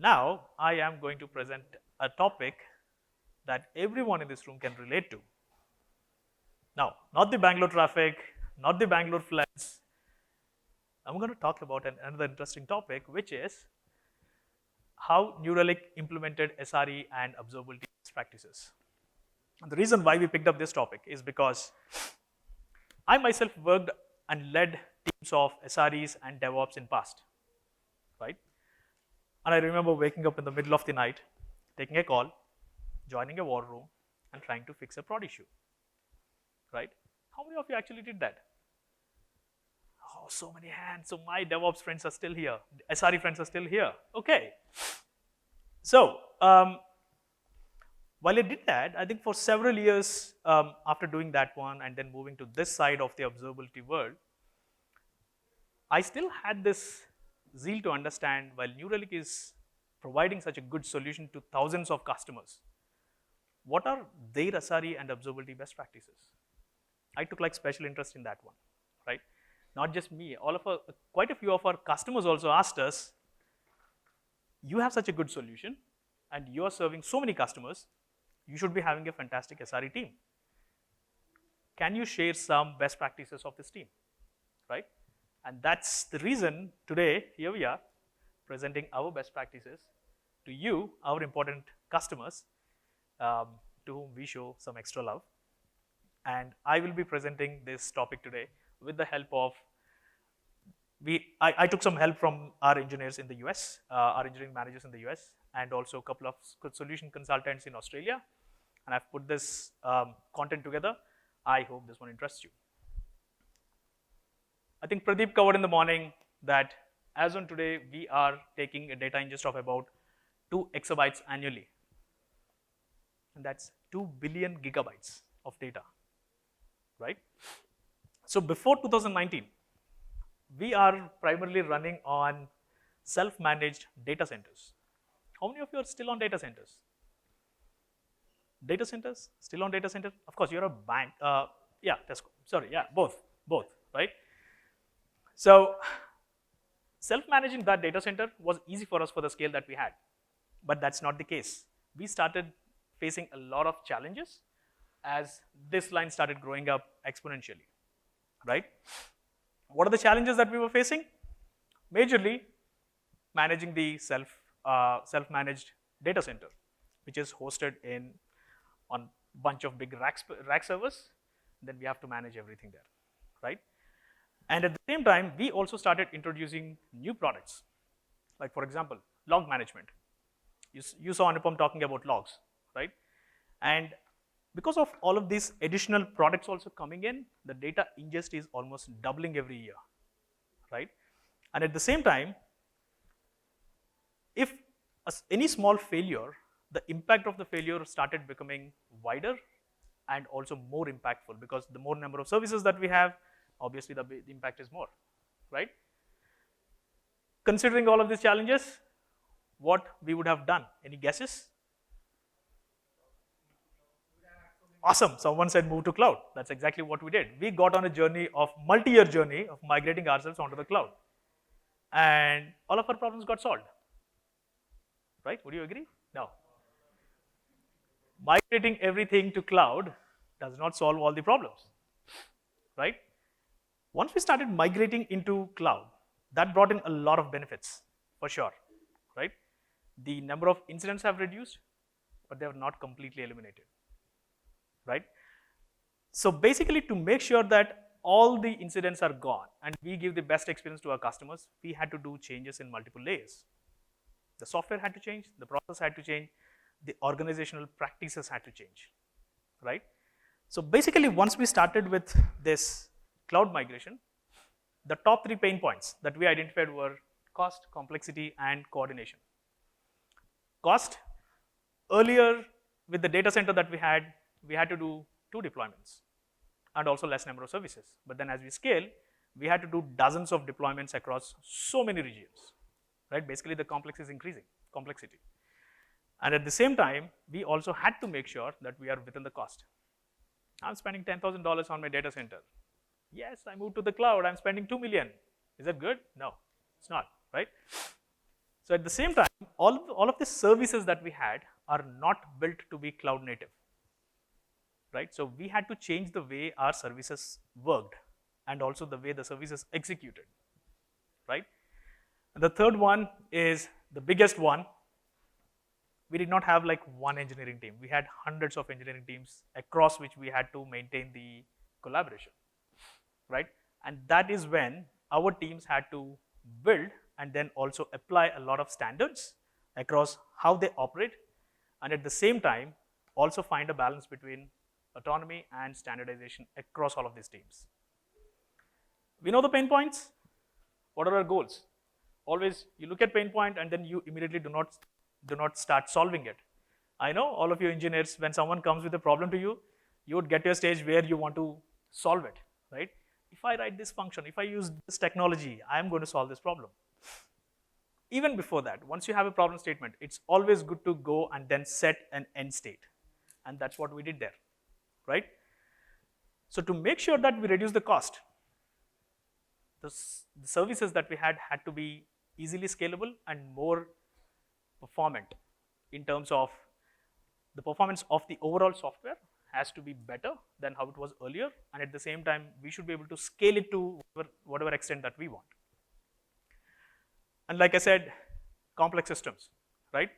Now, I am going to present a topic that everyone in this room can relate to. Now, not the Bangalore traffic, not the Bangalore floods. I'm going to talk about another interesting topic, which is how New Relic implemented SRE and observability best practices. And the reason why we picked up this topic is because I myself worked and led teams of SREs and DevOps in past, right? And I remember waking up in the middle of the night, taking a call, joining a war room, and trying to fix a prod issue, right? How many of you actually did that? Oh, so many hands. So my DevOps friends are still here. SRE friends are still here. Okay. So while I did that, I think for several years after doing that one and then moving to this side of the observability world, I still had this zeal to understand while New Relic is providing such a good solution to thousands of customers, what are their SRE and observability best practices? I took like special interest in that one, right? Not just me, quite a few of our customers also asked us, you have such a good solution and you are serving so many customers, you should be having a fantastic SRE team. Can you share some best practices of this team, right? And that's the reason today, here we are, presenting our best practices to you, our important customers, to whom we show some extra love. And I will be presenting this topic today with the help of, I took some help from our engineers in the US, our engineering managers in the US, and also a couple of solution consultants in Australia. And I've put this content together. I hope this one interests you. I think Pradeep covered in the morning that as on today, we are taking a data ingest of about 2 exabytes annually. And that's 2 billion gigabytes of data, right? So before 2019, we are primarily running on self-managed data centers. How many of you are still on data centers? Data centers? Still on data center? Of course, you're a bank. Yeah, Tesco. Sorry, yeah, both, right? So self-managing that data center was easy for us for the scale that we had, but that's not the case. We started facing a lot of challenges as this line started growing up exponentially, right? What are the challenges that we were facing? Majorly, managing the self-managed data center, which is hosted on a bunch of big rack servers. Then we have to manage everything there, right? And at the same time, we also started introducing new products, like for example, log management. You saw Anupam talking about logs, right? And because of all of these additional products also coming in, the data ingest is almost doubling every year, right? And at the same time, if any small failure, the impact of the failure started becoming wider and also more impactful, because the more number of services that we have, obviously the impact is more, right? Considering all of these challenges, what we would have done? Any guesses? Awesome, someone said move to cloud. That's exactly what we did. We got on a journey of multi-year journey of migrating ourselves onto the cloud. And all of our problems got solved, right? Would you agree? No. Migrating everything to cloud does not solve all the problems, right? Once we started migrating into cloud, that brought in a lot of benefits, for sure, right? The number of incidents have reduced, but they are not completely eliminated, right? So basically, to make sure that all the incidents are gone and we give the best experience to our customers, we had to do changes in multiple layers. The software had to change, the process had to change, the organizational practices had to change, right? So basically, once we started with this cloud migration, the top 3 pain points that we identified were cost, complexity, and coordination. Cost, earlier with the data center that we had to do 2 deployments and also less number of services. But then as we scale, we had to do dozens of deployments across so many regions, right? Basically, the complexity. And at the same time, we also had to make sure that we are within the cost. I'm spending $10,000 on my data center. Yes, I moved to the cloud, I'm spending $2 million. Is that good? No, it's not, right? So at the same time, all of the services that we had are not built to be cloud native, right? So we had to change the way our services worked and also the way the services executed, right? And the third one is the biggest one. We did not have like one engineering team. We had hundreds of engineering teams across which we had to maintain the collaboration, right? And that is when our teams had to build and then also apply a lot of standards across how they operate, and at the same time also find a balance between autonomy and standardization across all of these teams. We know the pain points. What are our goals? Always you look at pain point and then you immediately do not start solving it. I know all of you engineers, when someone comes with a problem to you, you would get to a stage where you want to solve it, right? If I write this function, if I use this technology, I am going to solve this problem. Even before that, once you have a problem statement, it's always good to go and then set an end state. And that's what we did there, right? So to make sure that we reduce the cost, the services that we had to be easily scalable and more performant in terms of the performance of the overall software has to be better than how it was earlier, and at the same time we should be able to scale it to whatever extent that we want. And like I said, complex systems, right?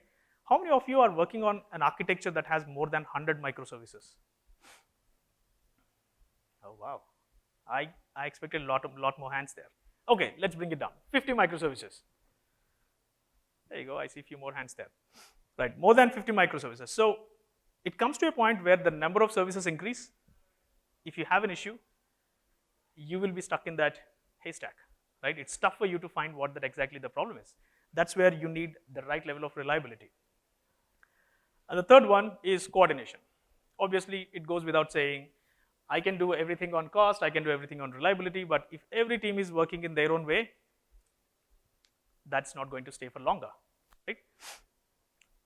How many of you are working on an architecture that has more than 100 microservices? Oh wow, I expected a lot more hands there. Okay, let's bring it down. 50 microservices. There you go, I see a few more hands there. Right, more than 50 microservices. So it comes to a point where the number of services increase. If you have an issue, you will be stuck in that haystack, right? It's tough for you to find what that exactly the problem is. That's where you need the right level of reliability. And the third one is coordination. Obviously, it goes without saying, I can do everything on cost, I can do everything on reliability, but if every team is working in their own way, that's not going to stay for longer, right?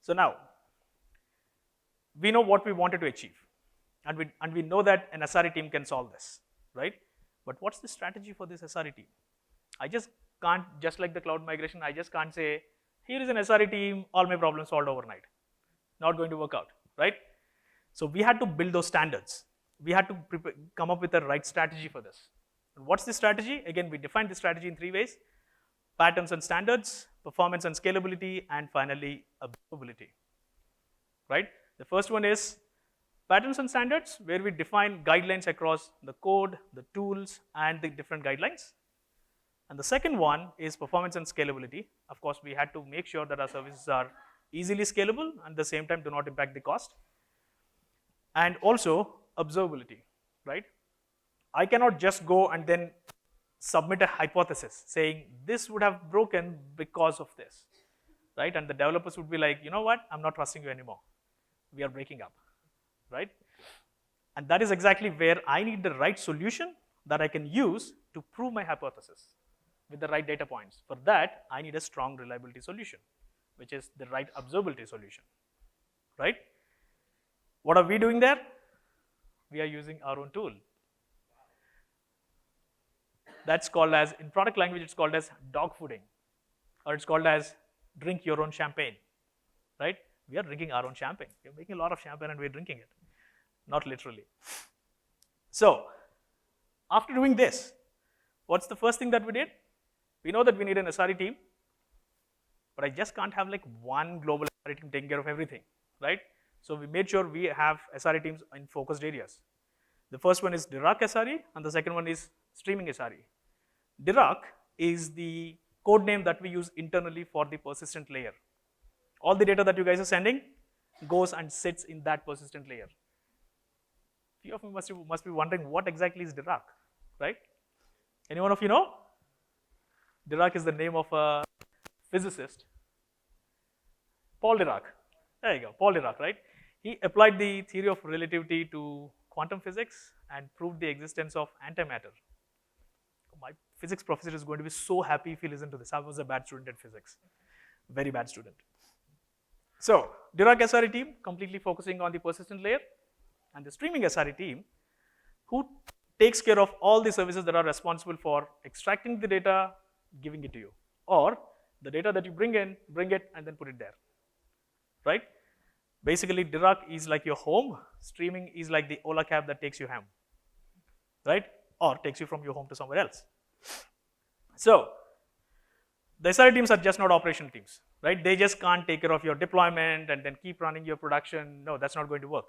So now, we know what we wanted to achieve, and we know that an SRE team can solve this, right? But what's the strategy for this SRE team? I just can't, just like the cloud migration, I just can't say, here is an SRE team, all my problems solved overnight. Not going to work out, right? So we had to build those standards. We had to come up with the right strategy for this. And what's the strategy? Again, we defined the strategy in 3 ways: patterns and standards, performance and scalability, and finally, observability, right? The first one is patterns and standards, where we define guidelines across the code, the tools, and the different guidelines. And the second one is performance and scalability. Of course, we had to make sure that our services are easily scalable and at the same time do not impact the cost. And also observability, right? I cannot just go and then submit a hypothesis saying this would have broken because of this, right? And the developers would be like, you know what, I'm not trusting you anymore. We are breaking up, right? And that is exactly where I need the right solution that I can use to prove my hypothesis with the right data points. For that, I need a strong reliability solution, which is the right observability solution, right? What are we doing there? We are using our own tool. That's called as, in product language, it's called as dog fooding, or it's called as drink your own champagne, right? We are drinking our own champagne. We're making a lot of champagne and we're drinking it, not literally. So, after doing this, what's the first thing that we did? We know that we need an SRE team, but I just can't have like one global SRE team taking care of everything, right? So we made sure we have SRE teams in focused areas. The first one is Relic SRE, and the second one is streaming SRE. Relic is the code name that we use internally for the persistent layer. All the data that you guys are sending goes and sits in that persistent layer. Few of you must be wondering what exactly is Relic, right? Any one of you know? Relic is the name of a physicist, Paul Dirac. There you go, Paul Dirac, right? He applied the theory of relativity to quantum physics and proved the existence of antimatter. My physics professor is going to be so happy if he listens to this. I was a bad student at physics, very bad student. So, Dirac SRE team completely focusing on the persistent layer, and the streaming SRE team who takes care of all the services that are responsible for extracting the data, giving it to you, or The data that you bring in, bring it and then put it there, right? Basically, Dirac is like your home, streaming is like the Ola cab that takes you home, right? Or takes you from your home to somewhere else. So, the SRE teams are just not operational teams, right? They just can't take care of your deployment and then keep running your production. No, that's not going to work.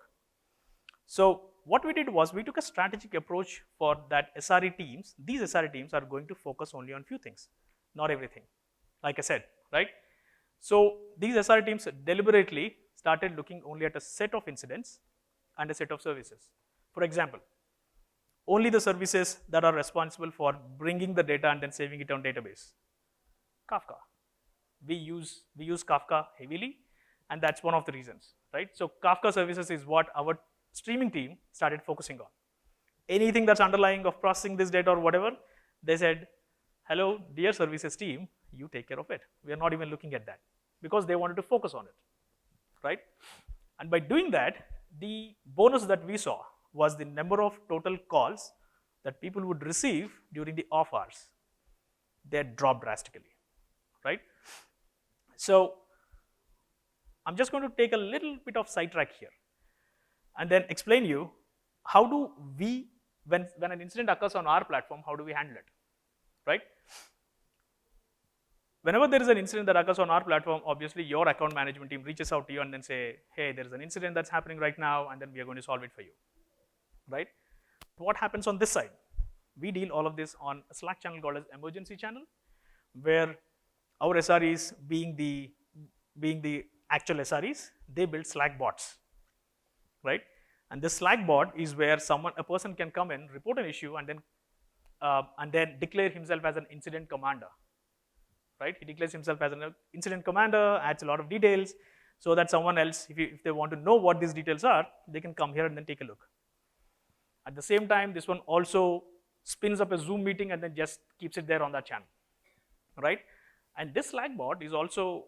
So, what we did was we took a strategic approach for that SRE teams. These SRE teams are going to focus only on few things, not everything, like I said, right? So, these SRE teams deliberately started looking only at a set of incidents and a set of services. For example, only the services that are responsible for bringing the data and then saving it on database. Kafka. We use Kafka heavily, and that's one of the reasons, right? So Kafka services is what our streaming team started focusing on. Anything that's underlying of processing this data or whatever, they said, hello, dear services team, you take care of it. We are not even looking at that because they wanted to focus on it, right? And by doing that, the bonus that we saw was the number of total calls that people would receive during the off hours. They had dropped drastically, right? So I'm just going to take a little bit of sidetrack here and then explain you how do we, when an incident occurs on our platform, how do we handle it, right? Whenever there is an incident that occurs on our platform, obviously your account management team reaches out to you and then say, hey, there is an incident that's happening right now, and then we are going to solve it for you, right? What happens on this side? We deal all of this on a Slack channel called as emergency channel, where our SREs, being the actual SREs, they build Slack bots, right? And this Slack bot is where a person can come in, report an issue, and then declare himself as an incident commander, right? He declares himself as an incident commander, adds a lot of details, so that someone else, if they want to know what these details are, they can come here and then take a look. At the same time, this one also spins up a Zoom meeting and then just keeps it there on that channel, right? And this Slack bot is also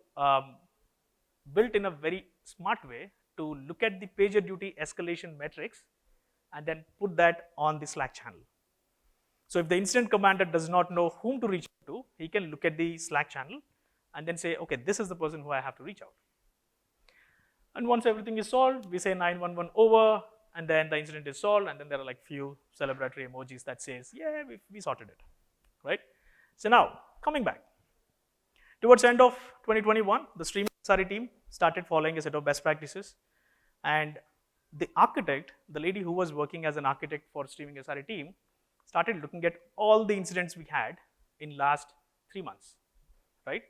built in a very smart way to look at the pager duty escalation metrics and then put that on the Slack channel. So if the incident commander does not know whom to reach out to, he can look at the Slack channel and then say, okay, this is the person who I have to reach out. And once everything is solved, we say 911 over, and then the incident is solved, and then there are like few celebratory emojis that says, yeah, we sorted it, right? So now, coming back. Towards the end of 2021, the streaming SRE team started following a set of best practices, and the architect, the lady who was working as an architect for streaming SRE team, started looking at all the incidents we had in last 3 months, right?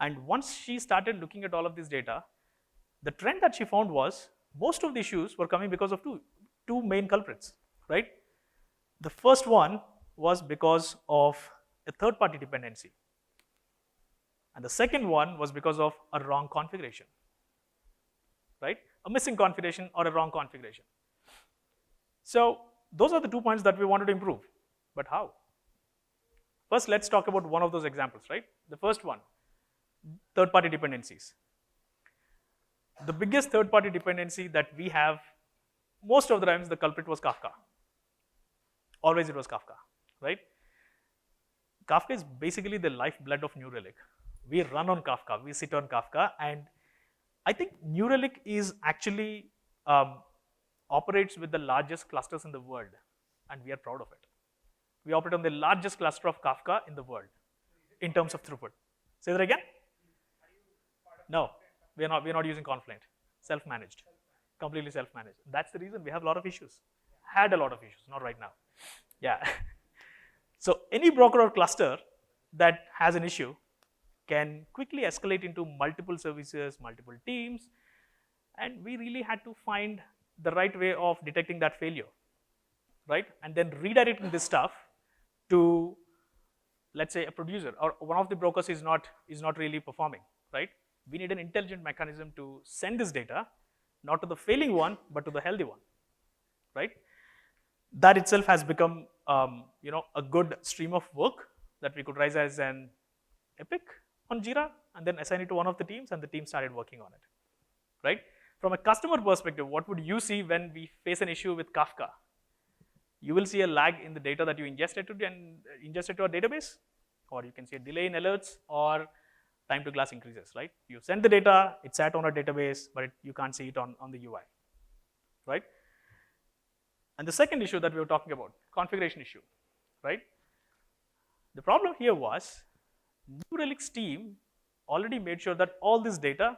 And once she started looking at all of this data, the trend that she found was most of the issues were coming because of two main culprits, right? The first one was because of a third-party dependency. And the second one was because of a wrong configuration, right? A missing configuration or a wrong configuration. So those are the 2 points that we wanted to improve. But how? First, let's talk about one of those examples, right? The first one, third-party dependencies. The biggest third-party dependency that we have, most of the times the culprit was Kafka. Always it was Kafka, right? Kafka is basically the lifeblood of New Relic. We run on Kafka, we sit on Kafka, and I think New Relic is actually operates with the largest clusters in the world, and we are proud of it. We operate on the largest cluster of Kafka in the world in terms of throughput. Say that again? No, we are not using Confluent. Self-managed, completely self-managed. That's the reason we have a lot of issues. Had a lot of issues, not right now. Yeah. So any broker or cluster that has an issue can quickly escalate into multiple services, multiple teams, and we really had to find the right way of detecting that failure, right? And then redirecting this stuff to, let's say, a producer, or one of the brokers is not really performing, right? We need an intelligent mechanism to send this data, not to the failing one, but to the healthy one, right? That itself has become, a good stream of work that we could raise as an epic on Jira, and then assign it to one of the teams, and the team started working on it, right? From a customer perspective, what would you see when we face an issue with Kafka? You will see a lag in the data that you ingested to our database, or you can see a delay in alerts, or time to glass increases, right? You send the data, it's sat on a database, but you can't see it on the UI, right? And the second issue that we were talking about, configuration issue, right? The problem here was New Relic's team already made sure that all this data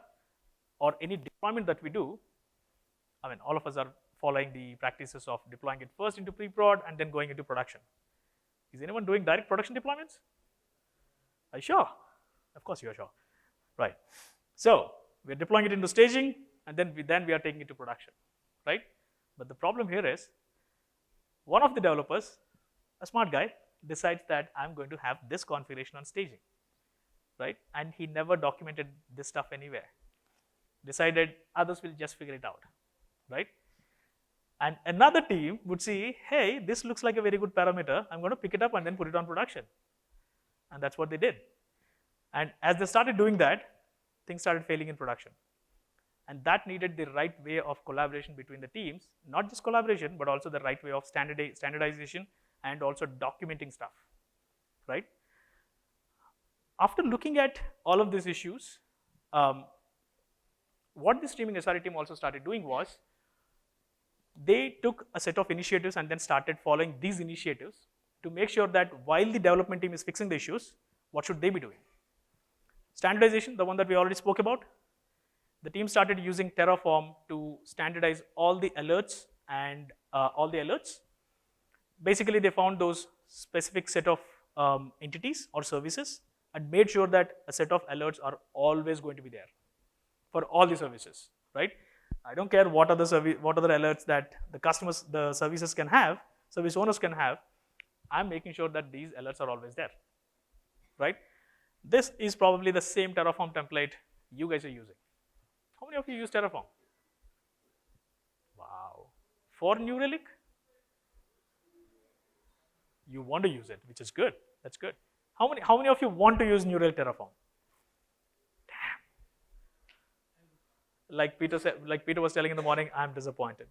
or any deployment that we do, I mean, all of us are following the practices of deploying it first into pre-prod and then going into production. Is anyone doing direct production deployments? Are you sure? Of course you are sure, right? So we're deploying it into staging, and then we are taking it to production, right? But the problem here is, one of the developers, a smart guy, decides that I'm going to have this configuration on staging, right? And he never documented this stuff anywhere. Decided others will just figure it out, right? And another team would see, hey, this looks like a very good parameter. I'm going to pick it up and then put it on production. And that's what they did. And as they started doing that, things started failing in production. And that needed the right way of collaboration between the teams, not just collaboration, but also the right way of standardization and also documenting stuff, right? After looking at all of these issues, what the streaming SRE team also started doing was, they took a set of initiatives and then started following these initiatives to make sure that while the development team is fixing the issues, what should they be doing? Standardization, the one that we already spoke about. The team started using Terraform to standardize all the alerts and Basically, they found those specific set of entities or services and made sure that a set of alerts are always going to be there for all the services, right? I don't care what other alerts that the services can have, service owners can have. I'm making sure that these alerts are always there, right? This is probably the same Terraform template you guys are using. How many of you use Terraform? Wow. For New Relic? You want to use it, which is good. That's good. How many of you want to use New Relic Terraform? Like Peter was telling in the morning, I'm disappointed.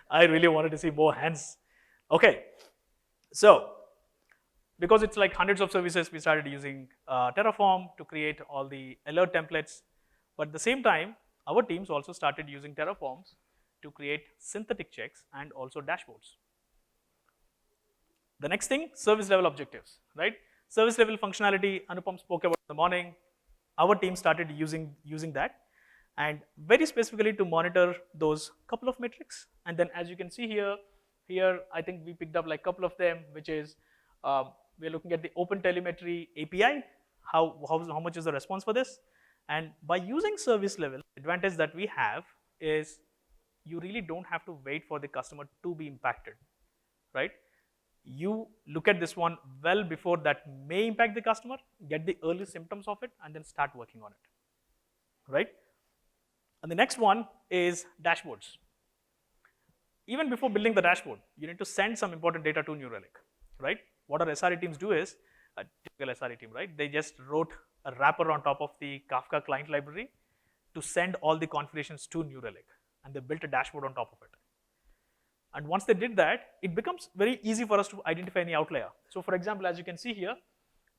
I really wanted to see more hands. Okay, so because it's like hundreds of services, we started using Terraform to create all the alert templates. But at the same time, our teams also started using Terraforms to create synthetic checks and also dashboards. The next thing, service level objectives, right? Service level functionality, Anupam spoke about in the morning. Our team started using that. And very specifically to monitor those couple of metrics. And then as you can see here I think we picked up like a couple of them, which is we're looking at the Open Telemetry API, how much is the response for this. And by using service level, the advantage that we have is you really don't have to wait for the customer to be impacted, right? You look at this one well before that may impact the customer, get the early symptoms of it, and then start working on it, right? And the next one is dashboards. Even before building the dashboard, you need to send some important data to New Relic, right? What our SRE teams do is, a typical SRE team, right? They just wrote a wrapper on top of the Kafka client library to send all the configurations to New Relic, and they built a dashboard on top of it. And once they did that, it becomes very easy for us to identify any outlier. So for example, as you can see here,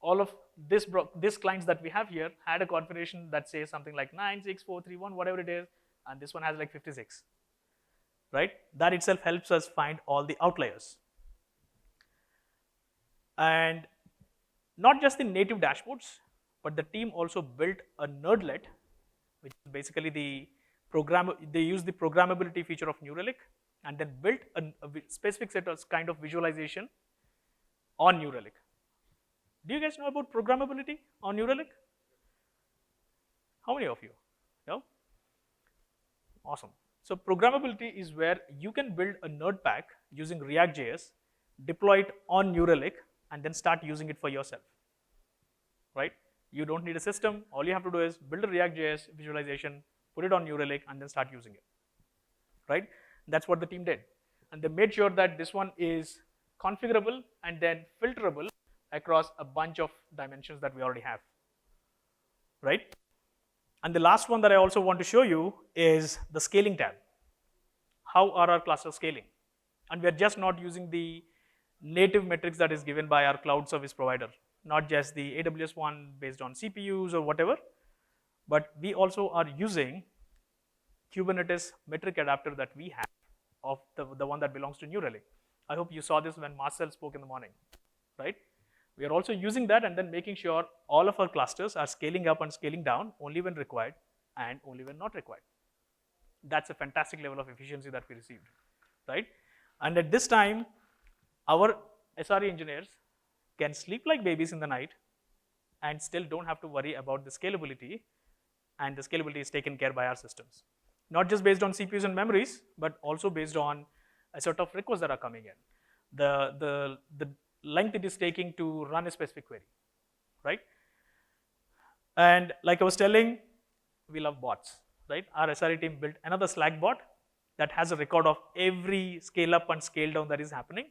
all of this clients that we have here had a configuration that says something like 96431, whatever it is, and this one has like 56, right? That itself helps us find all the outliers. And not just the native dashboards, but the team also built a nerdlet, which is basically they use the programmability feature of New Relic and then built a specific set of kind of visualization on New Relic. Do you guys know about programmability on New Relic? How many of you? No? Awesome. So programmability is where you can build a node pack using React.js, deploy it on New Relic, and then start using it for yourself, right? You don't need a system. All you have to do is build a React.js visualization, put it on New Relic, and then start using it, right? That's what the team did. And they made sure that this one is configurable and then filterable across a bunch of dimensions that we already have, right? And the last one that I also want to show you is the scaling tab. How are our clusters scaling? And we are just not using the native metrics that is given by our cloud service provider. not just the AWS one based on CPUs or whatever, but we also are using Kubernetes metric adapter that we have of the one that belongs to New Relic. I hope you saw this when Marcel spoke in the morning, right? We are also using that and then making sure all of our clusters are scaling up and scaling down only when required and only when not required. That's a fantastic level of efficiency that we received, right? And at this time, our SRE engineers can sleep like babies in the night and still don't have to worry about the scalability, and the scalability is taken care by our systems. Not just based on CPUs and memories, but also based on a sort of requests that are coming in. The length it is taking to run a specific query, right? And like I was telling, we love bots, right? Our SRE team built another Slack bot that has a record of every scale up and scale down that is happening.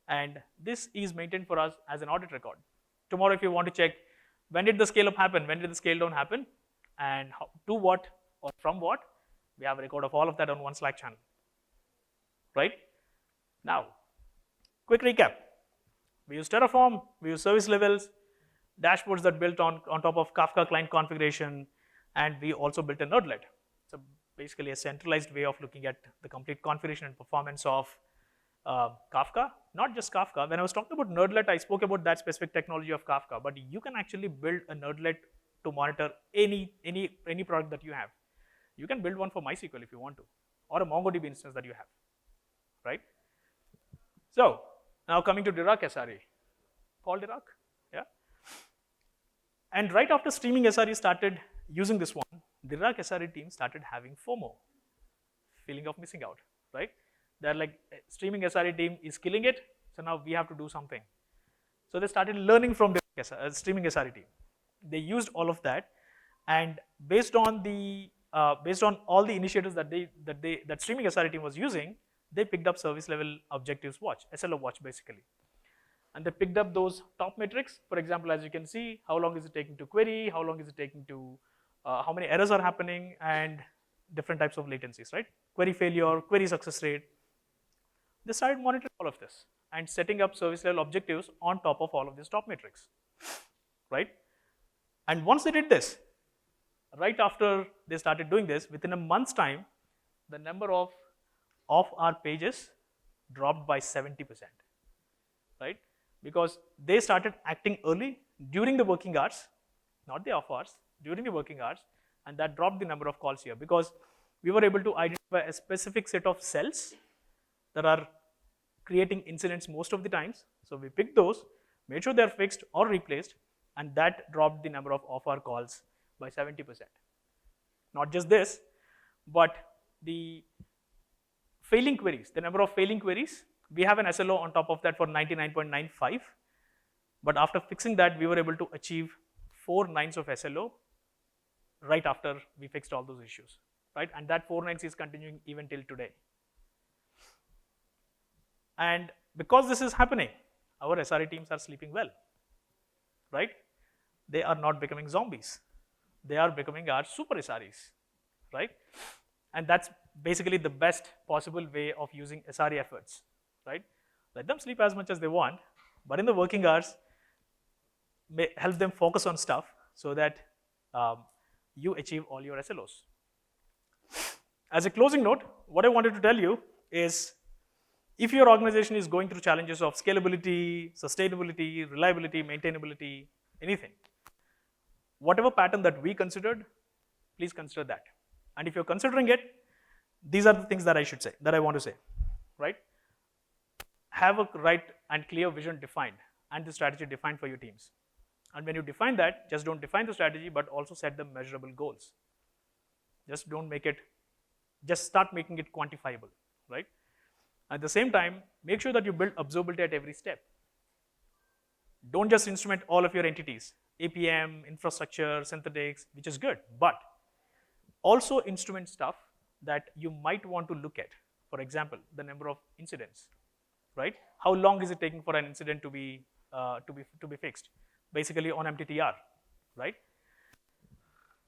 And this is maintained for us as an audit record. Tomorrow, if you want to check, when did the scale up happen? When did the scale down happen? And how, to what or from what? We have a record of all of that on one Slack channel, right? Now, quick recap. We use Terraform, we use service levels, dashboards that built on top of Kafka client configuration, and we also built a nerdlet. So basically a centralized way of looking at the complete configuration and performance of Kafka. Not just Kafka. When I was talking about nerdlet, I spoke about that specific technology of Kafka, but you can actually build a nerdlet to monitor any product that you have. You can build one for MySQL if you want to, or a MongoDB instance that you have, right? So now coming to Dirac SRE. Paul Dirac, yeah? And right after streaming SRE started using this one, Dirac SRE team started having FOMO, feeling of missing out, right? They're like, streaming SRE team is killing it, so now we have to do something. So they started learning from the streaming SRE team. They used all of that, and based on all the initiatives that streaming SRE team was using, they picked up service level objectives watch, SLO watch basically. And they picked up those top metrics. For example, as you can see, how long is it taking to query, how long is it taking to, how many errors are happening, and different types of latencies, right? Query failure, query success rate. They started monitoring all of this and setting up service level objectives on top of all of these top metrics, right? And once they did this, right after they started doing this, within a month's time, the number of our pages dropped by 70%, right? Because they started acting early during the working hours, not the off hours, during the working hours, and that dropped the number of calls here because we were able to identify a specific set of cells that are creating incidents most of the times. So we picked those, made sure they're fixed or replaced, and that dropped the number of off-hour calls by 70%. Not just this, but the failing queries, the number of failing queries, we have an SLO on top of that for 99.95, but after fixing that, we were able to achieve 4 nines of SLO right after we fixed all those issues, right? And that 4 nines is continuing even till today. And because this is happening, our SRE teams are sleeping well, right? They are not becoming zombies. They are becoming our super SREs, right? And that's basically the best possible way of using SRE efforts, right? Let them sleep as much as they want, but in the working hours, help them focus on stuff so that you achieve all your SLOs. As a closing note, what I wanted to tell you is, if your organization is going through challenges of scalability, sustainability, reliability, maintainability, anything, whatever pattern that we considered, please consider that. And if you're considering it, these are the things that I want to say, right? Have a right and clear vision defined and the strategy defined for your teams. And when you define that, just don't define the strategy, but also set the measurable goals. Just start making it quantifiable, right? At the same time, make sure that you build observability at every step. Don't just instrument all of your entities, APM, infrastructure, synthetics, which is good, but also instrument stuff that you might want to look at. For example, the number of incidents, right? How long is it taking for an incident to be fixed? Basically on MTTR, right?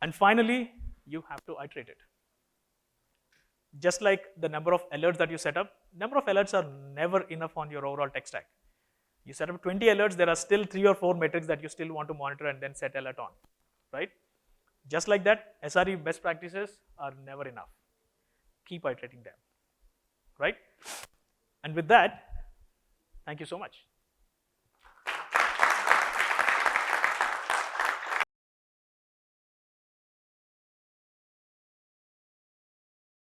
And finally, you have to iterate it. Just like the number of alerts that you set up, number of alerts are never enough on your overall tech stack. You set up 20 alerts, there are still 3 or 4 metrics that you still want to monitor and then set alert on, right? Just like that, SRE best practices are never enough. Keep iterating them, right? And with that, thank you so much.